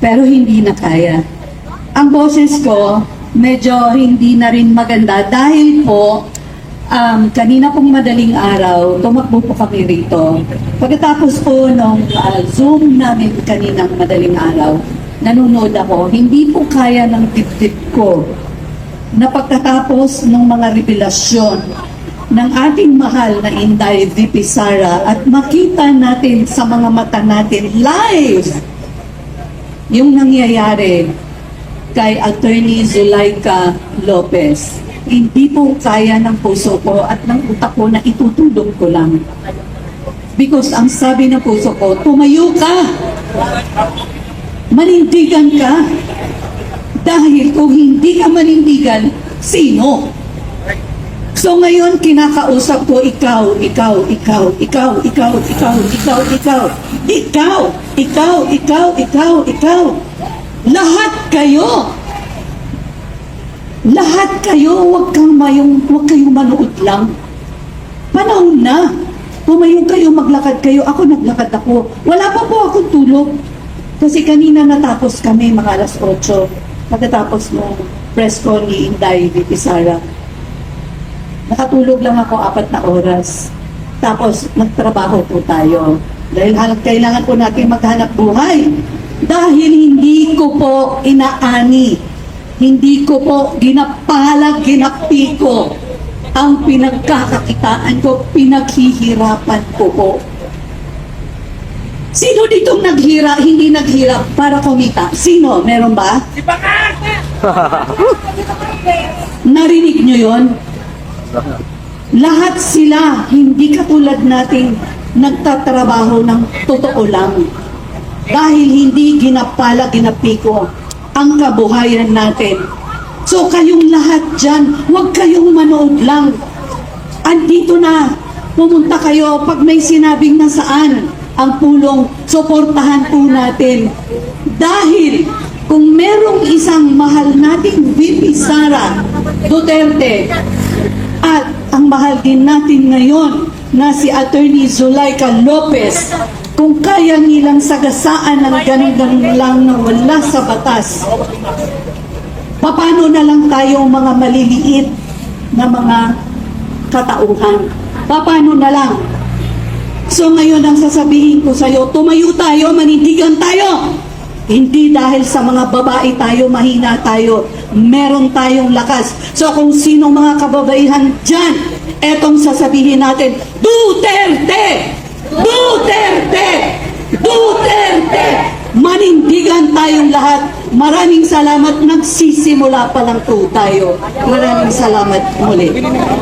pero hindi na kaya. Ang boses ko, medyo hindi na rin maganda dahil po, kanina pong madaling araw, tumakbo po kami rito. Pagkatapos po nung Zoom namin kaninang madaling araw, nanonood ako, hindi po kaya ng dibdib ko na pagkatapos ng mga revelasyon ng ating mahal na Inday VP Sara at makita natin sa mga mata natin live yung nangyayari kay Attorney Zulaika Lopez. Hindi po kaya ng puso ko at ng utak ko na itutulog ko lang. Because ang sabi ng puso ko, tumayo ka! Manindigan ka! Dahil kung hindi ka manindigan, sino? So ngayon, kinakausap ko, ikaw, lahat kayo! Lahat kayo, huwag kayong manood lang. Panahon na. Tumayo kayo, maglakad kayo. Ako, naglakad ako. Wala pa po akong tulog. Kasi kanina natapos kami, mga alas 8. Pagkatapos ng press con ni Inday VP Sara. Nakatulog lang ako 4 na oras. Tapos, nagtrabaho po tayo. Dahil kailangan po natin maghanap buhay. Dahil hindi ko po inaani, hindi ko po ginapalag, ginapiko ang pinagkakakitaan ko, pinaghihirapan ko po. Sino ditong hindi naghirap para kumita? Sino? Meron ba? Narinig nyo yon? Lahat sila, hindi katulad nating nagtatrabaho ng totoo lang. Dahil hindi ginapala, ginapiko ang kabuhayan natin. So kayong lahat dyan, huwag kayong manood lang. Andito na, pumunta kayo pag may sinabing nasaan ang pulong, suportahan po natin. Dahil kung merong isang mahal nating VP Sara Duterte at ang mahal din natin ngayon na si Attorney Zulaika Lopez, kung kaya nilang sagasaan ng ganun-ganun lang na wala sa batas, paano na lang tayo mga maliliit na mga katauhan? Paano na lang? So ngayon ang sasabihin ko sa iyo, tumayo tayo, manindigan tayo. Hindi dahil sa mga babae tayo, mahina tayo, meron tayong lakas. So kung sino mga kababaihan dyan, etong sasabihin natin, Duterte! Duterte! Duterte! Manindigan tayong lahat. Maraming salamat. Nagsisimula pa lang po tayo. Maraming salamat muli.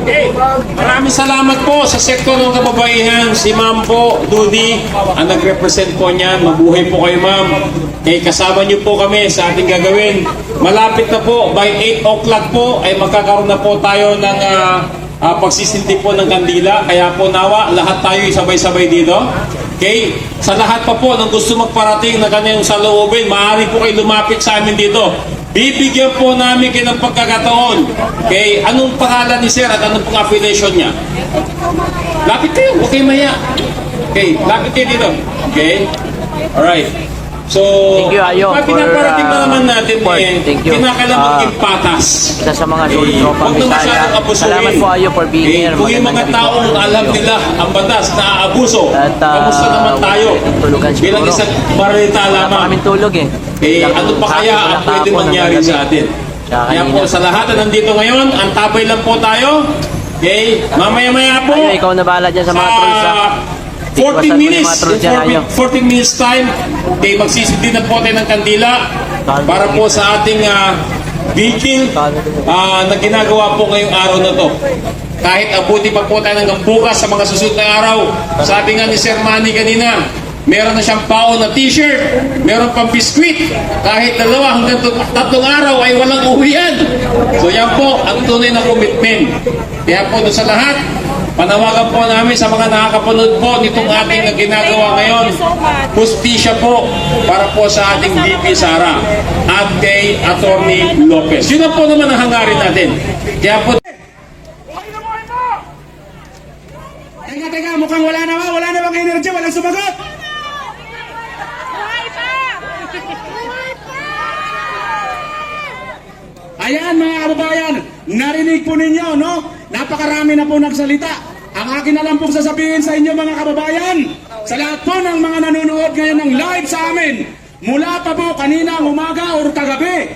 Okay. Maraming salamat po sa sektor ng kababaihan. Si Ma'am po, Dudi, ang nag-represent po niyan. Mabuhay po kayo, Ma'am. Okay, kasama niyo po kami sa ating gagawin. Malapit na po, by 8 o'clock po, ay magkakaroon na po tayo ng pagsisindi po ng kandila. Kaya po nawa, lahat tayo sabay-sabay dito. Okay? Sa lahat pa po ng gusto magparating na kanyang saloobin, maaari po kayo lumapit sa amin dito. Bibigyan po namin kayo ng pagkakataon. Okay? Anong pangalan ni Sir at anong pong affiliation niya? Lapit kayo, huwag kayo maya. Okay, lapit kayo dito. Okay? Alright. So, thank you, Ayo, pag pinaparating na naman natin kinakailangan maging patas. Isa sa mga tropang Bisaya. Salamat po, Ayo, for being here. Kung yung mga taong alam nila ang batas na aabuso, kamusta naman tayo? Bilang isang marita lamang. Kaming tulog ano pa kaya ang pwede mangyari sa atin? Kaya po sa lahat na nandito ngayon, ang tabay lang po tayo. Okay, mamaya-maya po. Ayo, ikaw na bahala dyan sa mga trolls. 14 minutes time, okay, magsisindi na po tayo ng kandila para po sa ating vigil na ginagawa po ngayong araw na to. Kahit abuti pa po tayo hanggang bukas sa mga susunod na araw. Sabi nga ni Sir Manny kanina, meron na siyang paon na t-shirt, meron pang biskwit. Kahit 2 hanggang 3 araw ay walang uwian. So yan po ang tunay na commitment. Kaya po doon sa lahat, panawagan po namin sa mga nakakapanood po nitong ating na ginagawa ngayon, hustisya po para po sa ating VP Sara at kay Attorney Lopez. Yun na po naman ang hangarin natin. Kaya po... Teka, mukhang wala na bang energy, walang sumagot! Buhay pa! Ayan mga kababayan, narinig po ninyo, no? Napakarami na po nagsalita. Ang akin na lang pong sasabihin sa inyo mga kababayan, sa lahat po ng mga nanonood ngayon ng live sa amin, mula pa po kaninang umaga or kagabi,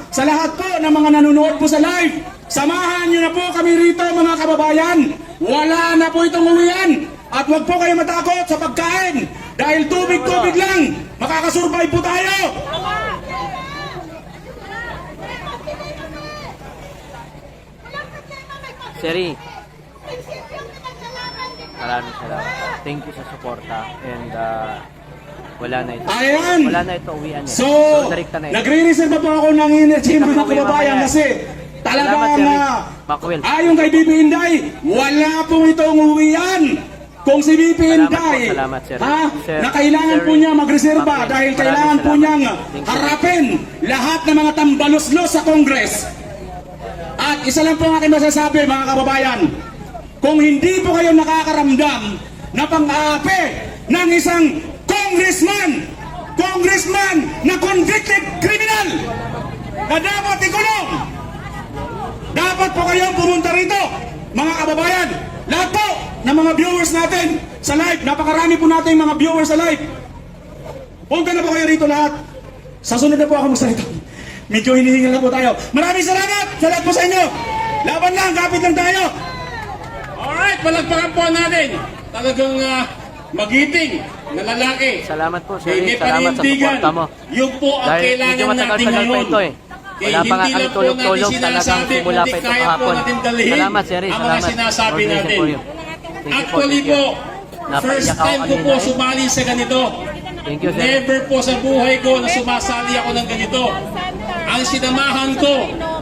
sa lahat po ng mga nanonood po sa live, samahan nyo na po kami rito mga kababayan. Wala na po itong uwian. At huwag po kayo matakot sa pagkain. Dahil tubig-tubig lang, makakasurvive po tayo. Seri, maraming salamat. Thank you sa suporta and wala na ito. Ayan. Wala na ito uwian niya. So, direkta na ito. nagre-reserve pa po ako ng energy mga kababayan kasi talagang Makwil. ayon kay BP Inday, wala pong itong uwian. Kung si BP Inday, Salamat, sir. Sir, na kailangan sir, po niya magreserba Makwil. dahil Maraming kailangan po salamat. niyang Thank you. harapin lahat ng mga tambaluslos sa Congress. At isa lang po ang aking masasabi mga kababayan, kung hindi po kayo nakakaramdam na pang-aapi ng isang congressman na convicted criminal na dapat ikulong, dapat po kayong pumunta rito mga kababayan. Lahat po ng mga viewers natin sa live, napakarami po natin mga viewers sa live, punta na po kayo rito lahat. Sa sunod na po ako magsalita. Medyo hinihingal na po tayo. Maraming salamat sa lahat po sa inyo. Laban lang, kapit lang tayo. Alright, palagpakan po natin. Talagang magiting na lalaki. Salamat po, sir. Hindi Salamat sa panindigan. suporta mo. Yun po ang Dahil medyo kailangan natin matagal-tagal pa ngayon. ito eh. Wala pa nga Hindi kami lang po tulog-tulog, natin talagang sinasabi, simula kundi pa ito kaya po kahapon. natin dalhin Salamat, sir. ang mga Salamat. sinasabi More blessing natin. for you. Thank you Actually thank you. po, Napaiyak first ako time ko kanina po eh. sumali sa ganito. Thank you, sir. Never po sa buhay ko na sumasali ako ng ganito. Ang sinamahan ko.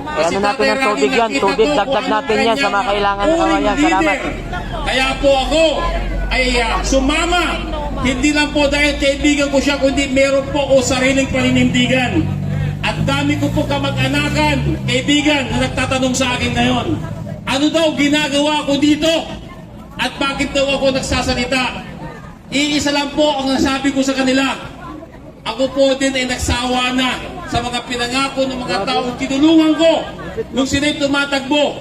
Kaya ano natin ng tubig yan, tubig, dagdag natin yan sa mga kailangan ng kawayan. Salamat. Kaya po ako ay sumama. Hindi lang po dahil kaibigan ko siya, kundi meron po o sariling paninindigan. At dami ko po kamag-anakan, kaibigan, na nagtatanong sa akin ngayon. Ano daw ginagawa ko dito? At bakit daw ako nagsasalita? Iisa lang po ang nasabi ko sa kanila. Ako po din ay nagsawa na sa mga pinangako ng mga taong tinulungan ko nung sila'y tumatagbo.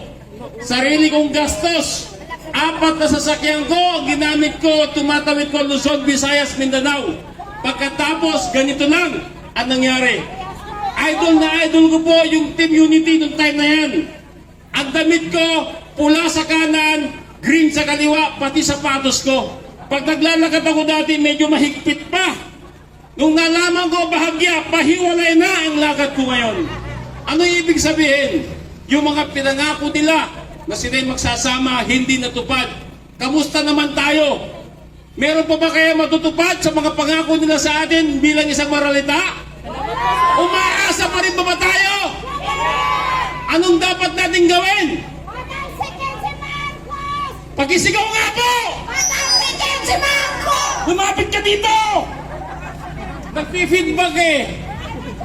Sarili kong gastos. 4 na sasakyan ko, ang ginamit ko, tumatawid ko Luzon, Visayas, Mindanao. Pagkatapos, ganito lang ang nangyari. Idol na idol ko po yung Team Unity nung time na yan. Ang damit ko, pula sa kanan, green sa kaliwa, pati sapatos ko. Pag naglalakad ako dati, medyo mahigpit pa. Nung nalaman ko, bahagya, pahiwalay na ang lakad ko ngayon. Ano ibig sabihin? Yung mga pinangako nila na sila'y magsasama, hindi natupad. Kamusta naman tayo? Meron pa ba kaya matutupad sa mga pangako nila sa atin bilang isang moralita? Umaasa pa rin ba tayo? Anong dapat natin gawin? Pagisigaw nga po! Lumapit ka dito! Nagpi-feedback eh.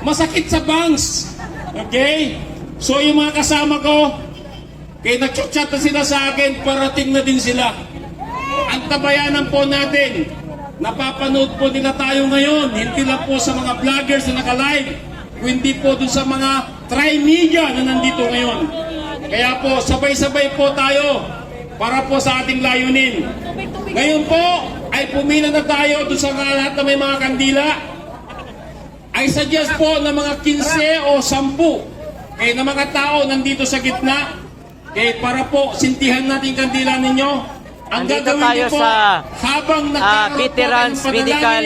Masakit sa bangs. Okay? So yung mga kasama ko, kaya nag-chat na sila sa akin, parating na din sila. Ang tabayanan po natin, napapanood po nila tayo ngayon, hindi lang po sa mga vloggers na naka-live, kundi po dun sa mga tri-media na nandito ngayon. Kaya po, sabay-sabay po tayo para po sa ating layunin. Ngayon po, ay pumila na tayo dun sa lahat na may mga kandila. I suggest po na mga 15 o 10 na mga tao nandito sa gitna, para po sintihan natin kandila ninyo. Ang Nandito gagawin tayo niyo po, sa habang nakaroon Veterans Medical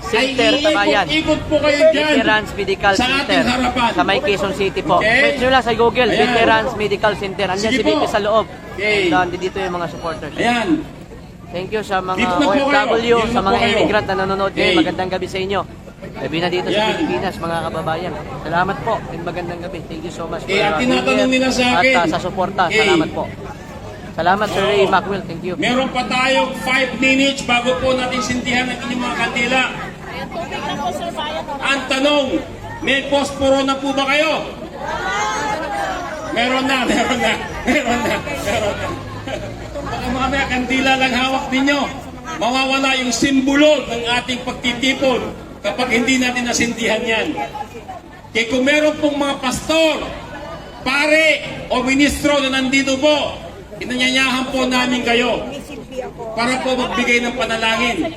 Center, Tabayan. Ikot po kayo dyan Veterans Medical sa Center ating harapan. sa may Quezon City po. Okay. Search nyo lang sa Google, Ayan. Veterans Medical Center. Andiyan Sige si BP po. sa loob. Okay. Nandito yung mga supporters. Ayan. Thank you sa mga Dito na po kayo. OFW, Dito sa na mga po kayo. immigrant na nanonood ngayon. Okay. Magandang gabi sa inyo. Gabi na dito sa Ayan. Pilipinas, mga kababayan. Salamat po. And magandang gabi. Thank you so much for At being tinatanong here. nila sa akin. At sa suporta. Okay. Salamat po. Salamat Sir Ray Macwell. Thank you. Meron pa tayong 5 minutes bago po natin sintihan ang inyong mga kandila. Ang tanong, may posporo na po ba kayo? Meron na. Baka mamaya kandila lang hawak ninyo. Mawawala yung simbolo ng ating pagtitipon kapag hindi natin nasintihan yan. Kaya kung meron pong mga pastor pare o ministro na nandito po, inanyayahan po namin kayo para po magbigay ng panalangin.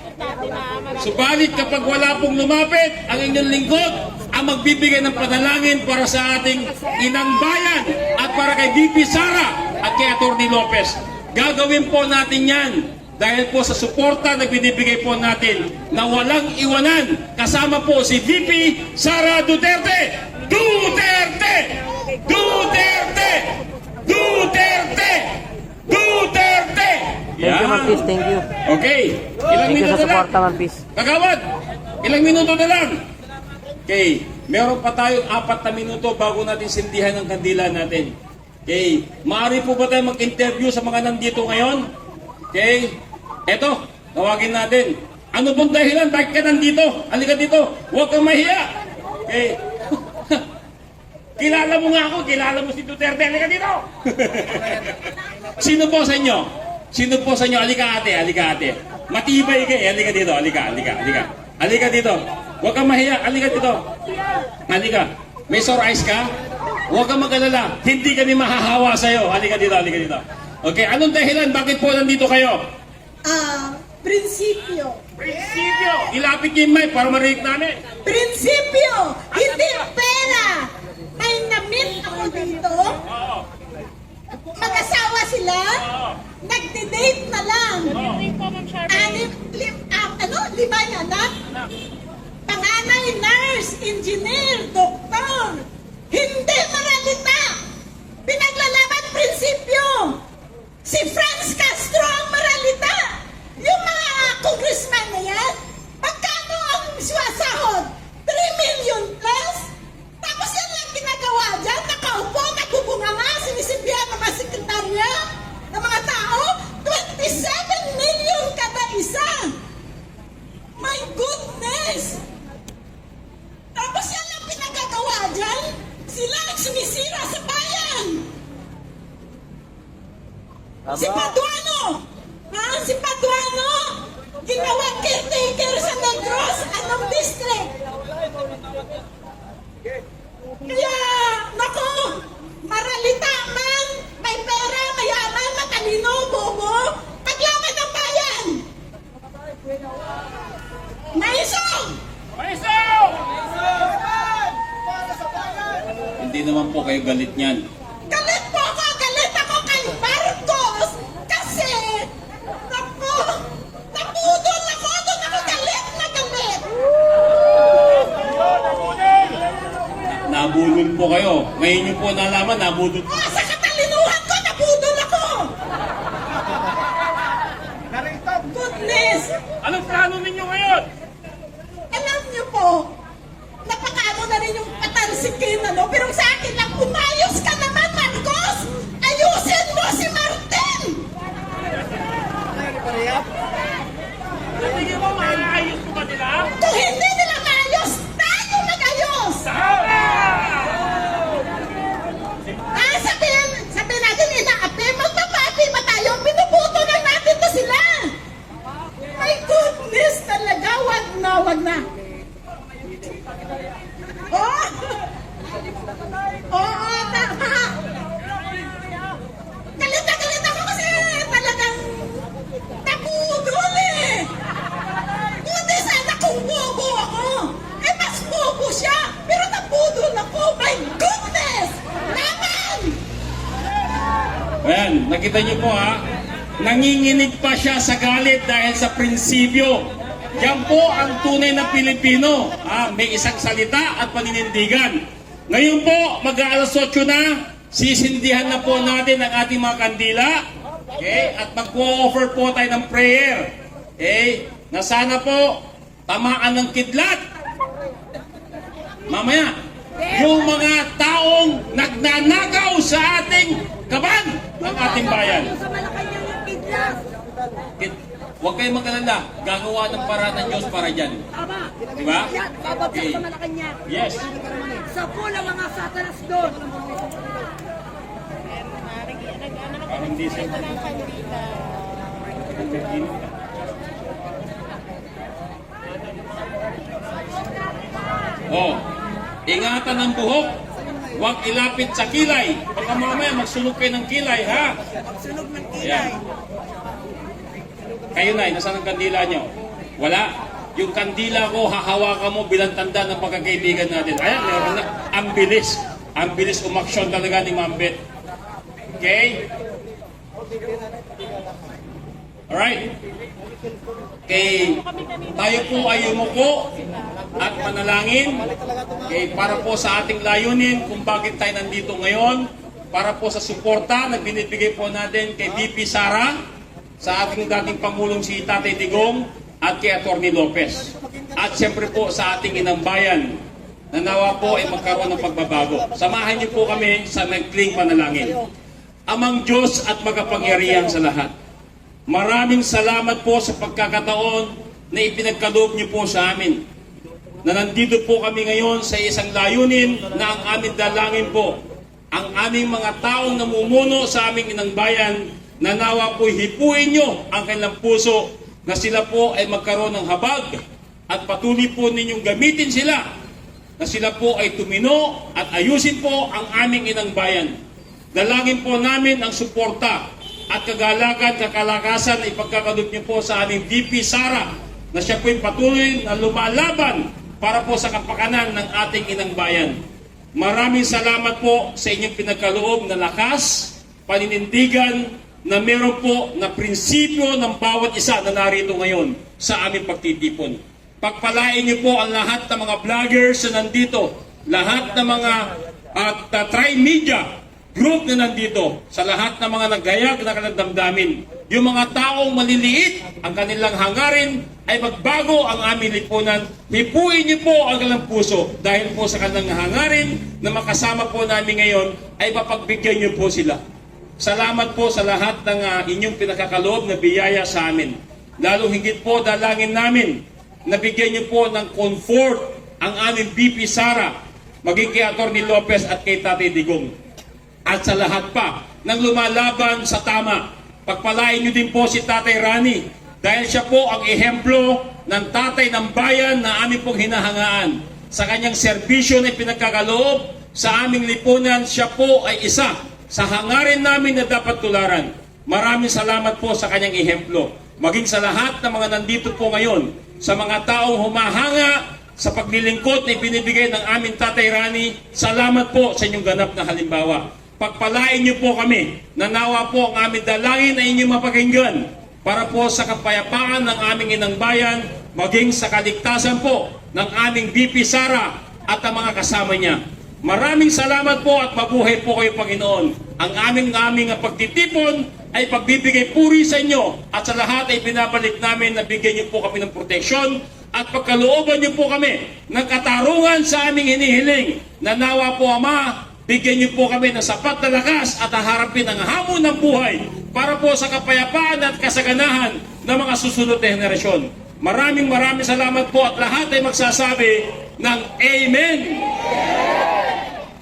Subalit kapag wala pong lumapit, ang inyong lingkod ang magbibigay ng panalangin para sa ating inang bayan at para kay VP Sara at kay Atty. Lopez. Gagawin po natin yan dahil po sa suporta na binibigay po natin na walang iwanan. Kasama po si VP Sara Duterte. Duterte! Duterte! Duterte! Duterte! Thank you, Ma'am Peace. Thank you. Okay. Ilang Thank you minuto sa na lang? suporta, Ma'am Peace. Kagawad, ilang minuto na lang? Okay. Meron pa tayong 4 na minuto bago natin sindihan ang kandila natin. Okay. Maaari po ba tayo mag-interview sa mga nandito ngayon? Okay. Eto, tawagin natin. Ano pong dahilan? Bakit ka nandito? Halika dito. Huwag kang mahiya. Okay. Kilala mo nga ako. Kilala mo si Duterte. Halika dito. Sino po sa inyo? Sino po sa inyo? Halika ate. Halika ate. Matibay kayo. Halika dito. Halika. Halika. Halika. Halika dito. Huwag kang mahiya. Halika dito. Halika. May sore eyes ka? Huwag kang mag-alala. Hindi kami mahahawa sa'yo. Halika dito. Halika dito. Okay. Anong dahilan? Bakit po nandito kayo? Prinsipyo. Prinsipyo. Ilapit niyo yung mic para marinig namin. Prinsipyo! Hindi pera! May na-meet ako dito. Oo. Mag-asawa sila. Nagde-date na lang. Lima yung anak. Panganay, nurse, engineer, doktor. Hindi maralita. Pinaglalaban prinsipyo. Si Franz Castro ang maralita. Yung mga congressman na yan, pagkano ang suwasahod? 3 million plus? Tapos yan lang ginagawa dyan, nakaupo, nagbubunga nga, sinisibihan ng mga sekretarya, ng mga tao, 27 million kada isa! My goodness! Tapos yan lang pinagagawa dyan, sila ang sumisira sa bayan! Si Paduano! Ha? Si Paduano! Ginawang caretaker sa Negros, anong district? Kaya, naku, maralita man, may pera, mayaman, matalino, bobo, paglaban ng bayan! Maisong! Hindi naman po kayo galit niyan. Galit po ako! Galit ako kay Marcos! Kasi, naku, napudol ako! Doon ako galit na galit! Nabudol po kayo. Ngayon niyo po nalaman, nabudol po. Sa katalinuhan ko, napudol ako! Goodness! Anong plano ninyo ngayon? Alam niyo po, napakaano na rin yung patalsikin, ano? Pero sa akin lang, umayos ka naman, Marcos! Ayusin mo si Martin! Hindi mo maayos po ba nila? Kung hindi nila maayos, tayo mag-ayos! Sabihin natin, inaapi, magpapapi ba tayo? Pinuputo na natin to sila! My goodness, talaga, wag na. Oh! Oo, tama! Galit ako kasi talagang napudol eh! Buti sana kung bobo ako! Eh, mas bobo siya! Pero napudol ako! My goodness! Laban! Ayan, nakita niyo po ha. Nanginginig pa siya sa galit dahil sa prinsipyo. Yan po ang tunay na Pilipino. May isang salita at paninindigan. Ngayon po, mag-aalas 8 na, sisindihan na po natin ang ating mga kandila. Okay? At mag-offer po tayo ng prayer. Okay? Na sana po, tamaan ng kidlat. Mamaya, yung mga taong nagnanagaw sa ating kaban, ang ating bayan. Huwag kayong mag-alala, gagawa ng paraan ng Diyos para dyan. Tama. Diba? Babagsak Okay. sa Malacanang. Yes. Sa pula mga satanas doon. Parang di siya. Oh, ingatan ang buhok. Huwag ilapit sa kilay. Baka mamaya magsunog kayo ng kilay, ha? Sunog ng Ayan. Kayo na, nasaan ang kandila nyo? Wala. Yung kandila ko, hahawakan mo bilang tanda ng pagkakaibigan natin. Ayan, meron na. Ang bilis. Ang bilis umaksyon talaga ni Ma'am Beth. Okay? Alright. Okay. Tayo po ay yumuko at manalangin. Okay, para po sa ating layunin kung bakit tayo nandito ngayon. Para po sa suporta na binibigay po natin kay VP Sara, sa ating dating Pangulong si Tatay Digong, at kay Atty. Lopez. At siyempre po sa ating inang bayan, na nawa po ay magkaroon ng pagbabago. Samahan niyo po kami sa maikling panalangin. Amang Diyos at magapangyarihan sa lahat, maraming salamat po sa pagkakataon na ipinagkaloob niyo po sa amin. Na nandito po kami ngayon sa isang layunin na ang aming dalangin po, ang aming mga taong namumuno sa aming inang bayan, na nawa po hipuin niyo ang kanilang puso, na sila po ay magkaroon ng habag at patuloy po ninyong gamitin sila, na sila po ay tumino at ayusin po ang aming inang bayan. Dalangin po namin ang suporta at kagalakan, kakalakasan na ipagkakaloob niyo po sa aming VP Sara, na siya po ay patuloy na lumalaban para po sa kapakanan ng ating inang bayan. Maraming salamat po sa inyong pinagkaloob na lakas, paninindigan, na meron po na prinsipyo ng bawat isa na narito ngayon sa aming pagtitipon. Pagpalain niyo po ang lahat ng mga vloggers na nandito, lahat ng mga tri-media group na nandito, sa lahat ng mga nagayag na kalandamdamin. Yung mga taong maliliit, ang kanilang hangarin ay magbago ang aming lipunan. Hipuin niyo po ang kanilang puso dahil po sa kanilang hangarin na makasama po namin ngayon ay mapagbigyan niyo po sila. Salamat po sa lahat ng inyong pinakakaloob na biyaya sa amin. Lalo higit po dalangin namin na bigyan niyo po ng comfort ang aming VP Sara, maging kay Atty. Lopez at kay Tatay Digong. At sa lahat pa ng lumalaban sa tama, pagpalain niyo din po si Tatay Rani dahil siya po ang ehemplo ng tatay ng bayan na aming pong hinahangaan. Sa kanyang serbisyo na pinagkakaloob sa aming lipunan, siya po ay isa sa hangarin namin na dapat tularan. Maraming salamat po sa kanyang ehemplo. Maging sa lahat ng mga nandito po ngayon, sa mga taong humahanga sa paglilingkod na ibinibigay ng aming Tatay Rani, salamat po sa inyong ganap na halimbawa. Pagpalain niyo po kami, nanawa po ang aming dalangin na inyong mapakinggan para po sa kapayapaan ng aming inang bayan, maging sa kaligtasan po ng aming VP Sara at ang mga kasama niya. Maraming salamat po at mabuhay po kayo, Panginoon. Ang aming pagtitipon ay pagbibigay puri sa inyo at sa lahat ay binabalik namin na bigyan niyo po kami ng proteksyon at pagkalooban niyo po kami ng katarungan sa aming hinihiling. Nanawa po, Ama, bigyan niyo po kami ng sapat na lakas at haharapin ang hamon ng buhay para po sa kapayapaan at kasaganahan ng mga susunod na henerasyon. Maraming salamat po at lahat ay magsasabi ng Amen.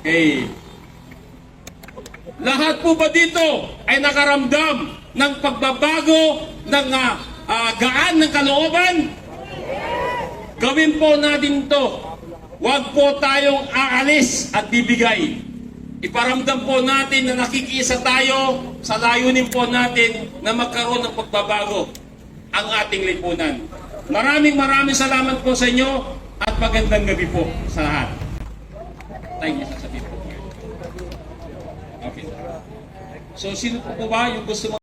Okay. Lahat po ba dito ay nakaramdam ng pagbabago ng gaan ng kalooban? Gawin po natin to. Huwag po tayong aalis at bibigay. Iparamdam po natin na nakikiisa tayo sa layunin po natin na magkaroon ng pagbabago ang ating lipunan. Maraming salamat po sa inyo at magandang gabi po sa lahat. Thank you, sasabihin po. Okay. So, sino po ba yung gusto